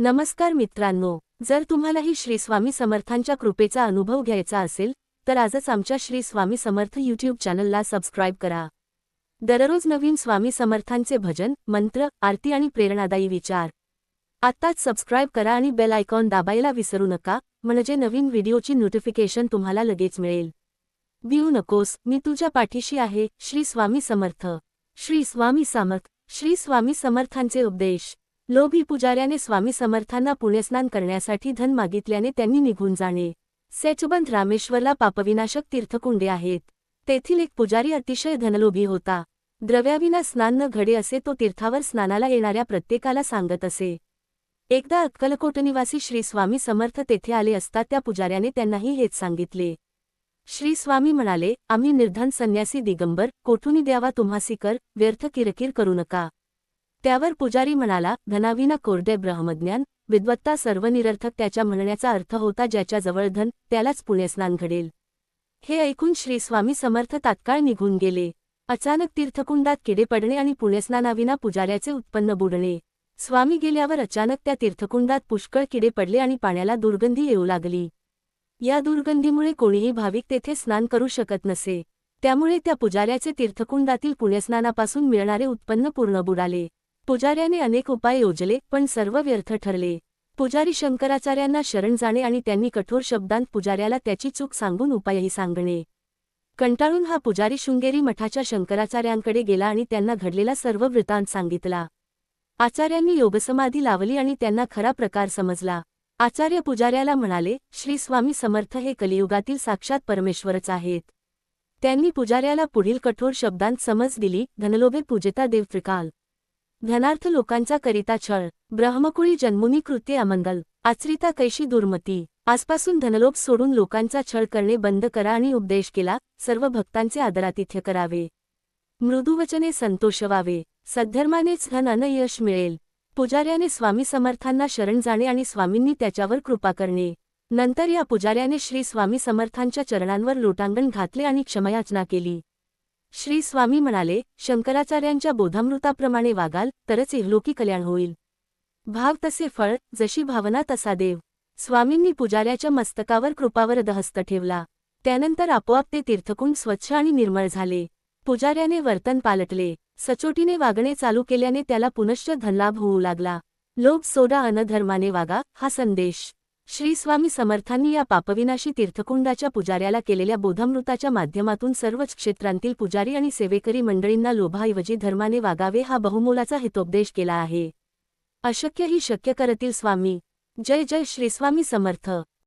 नमस्कार मित्रांनो, जर तुम्हालाही श्री स्वामी समर्थांच्या कृपेचा अनुभव घ्यायचा असेल तर आजच आमच्या श्री स्वामी समर्थ यूट्यूब चॅनलला सबस्क्राईब करा। दररोज नवीन स्वामी समर्थांचे भजन, मंत्र, आरती आणि प्रेरणादायी विचार। आत्ताच सबस्क्राईब करा आणि बेल आयकॉन दाबायला विसरू नका, म्हणजे नवीन व्हिडिओची नोटिफिकेशन तुम्हाला लगेच मिळेल। भिऊ नकोस, मी तुझ्या पाठीशी आहे। श्री स्वामी समर्थ। श्री स्वामी समर्थ। श्री स्वामी समर्थांचे उपदेश। लोभी पुजाऱ्याने स्वामी समर्थांना पुण्यस्नान करण्यासाठी धन मागितल्याने त्यांनी निघून जाणे। सेचुबंध रामेश्वरला पापविनाशक तीर्थकुंडे आहेत। तेथील एक पुजारी अतिशय धनलोभी होता। द्रव्याविना स्नान न घडे असे तो तीर्थावर स्नानाला येणाऱ्या प्रत्येकाला सांगत असे। एकदा अक्कलकोट निवासी श्री स्वामी समर्थ तेथे आले असता त्या पुजाऱ्याने त्यांनाही हेच सांगितले। श्री स्वामी म्हणाले, आम्ही निर्धन संन्यासी दिगंबर, कोठूनी द्यावा तुम्हासी कर, व्यर्थ किरकिर करू नका। त्यावर पुजारी म्हणाला, धनाविना कोरडे ब्रह्मज्ञान, विद्वत्ता सर्व निरर्थक। त्याच्या म्हणण्याचा अर्थ होता, ज्याच्याजवळ धन त्यालाच पुण्यस्नान घडेल। हे ऐकून श्री स्वामी समर्थ तात्काळ निघून गेले। अचानक तीर्थकुंडात किडे पडणे आणि पुण्यस्नानाविना पुजाऱ्याचे उत्पन्न बुडणे। स्वामी गेल्यावर अचानक त्या तीर्थकुंडात पुष्कळ किडे पडले आणि पाण्याला दुर्गंधी येऊ लागली। या दुर्गंधीमुळे कोणीही भाविक तेथे स्नान करू शकत नसे। त्यामुळे त्या पुजाऱ्याचे तीर्थकुंडातील पुण्यस्नानापासून मिळणारे उत्पन्न पूर्ण बुडाले। पुजाऱ्याने अनेक उपाय योजले, पण सर्व व्यर्थ ठरले। पुजारी शंकराचार्यांना शरण जाणे आणि त्यांनी कठोर शब्दांत पुजाऱ्याला त्याची चूक सांगून उपायही सांगणे। कंटाळून हा पुजारी शृंगेरी मठाच्या शंकराचार्यांकडे गेला आणि त्यांना घडलेला सर्व वृत्तांत सांगितला। आचार्यांनी योगसमाधी लावली आणि त्यांना खरा प्रकार समजला। आचार्य पुजाऱ्याला म्हणाले, श्री स्वामी समर्थ हे कलियुगातील साक्षात परमेश्वरच आहेत। त्यांनी पुजाऱ्याला पुढील कठोर शब्दांत समज दिली, धनलोभे पूजिता देव त्रिकाल। धनार्थ लोकांचा करिता छळ, ब्रह्मकुळी जन्मुनी कृत्ये अमंगल, आचरिता कैशी दुर्मती। आजपासून धनलोभ सोडून लोकांचा छळ करणे बंद करा आणि उपदेश केला, सर्व भक्तांचे आदरातिथ्य करावे। मृदुवचने संतोषवावे, सद्धर्मानेच धन अन यश मिळेल। पुजाऱ्याने स्वामी समर्थांना शरण जाणे आणि स्वामींनी त्याच्यावर कृपा करणे। नंतर या पुजाऱ्याने श्री स्वामी समर्थांच्या चरणांवर लोटांगण घातले आणि क्षमायाचना केली। श्री स्वामी म्हणाले, शंकराचार्यांच्या बोधामृताप्रमाणे वागाल तरच इहलोकी कल्याण होईल। भाव तसे फळ, जशी भावना तसा देव। स्वामींनी पुजाऱ्याच्या मस्तकावर कृपावरद हस्त ठेवला। त्यानंतर आपोआप ते तीर्थकुंड स्वच्छ आणि निर्मळ झाले। पुजाऱ्याने वर्तन पालटले, सचोटीने वागणे चालू केल्याने त्याला पुनश्च धनलाभ होऊ लागला। लोभ सोडा अन धर्माने वागा, हा संदेश श्री स्वामी समर्थांनी या पापविनाशी तीर्थकुंडाच्या पुजाऱ्याला केलेल्या बोधामृताच्या माध्यमातून सर्वच क्षेत्रांतील पुजारी आणि सेवेकरी मंडळींना लोभाऐवजी धर्माने वागावे हा बहुमोलाचा हितोपदेश केला आहे। अशक्य ही शक्य करतील स्वामी। जय जय श्री स्वामी समर्थ।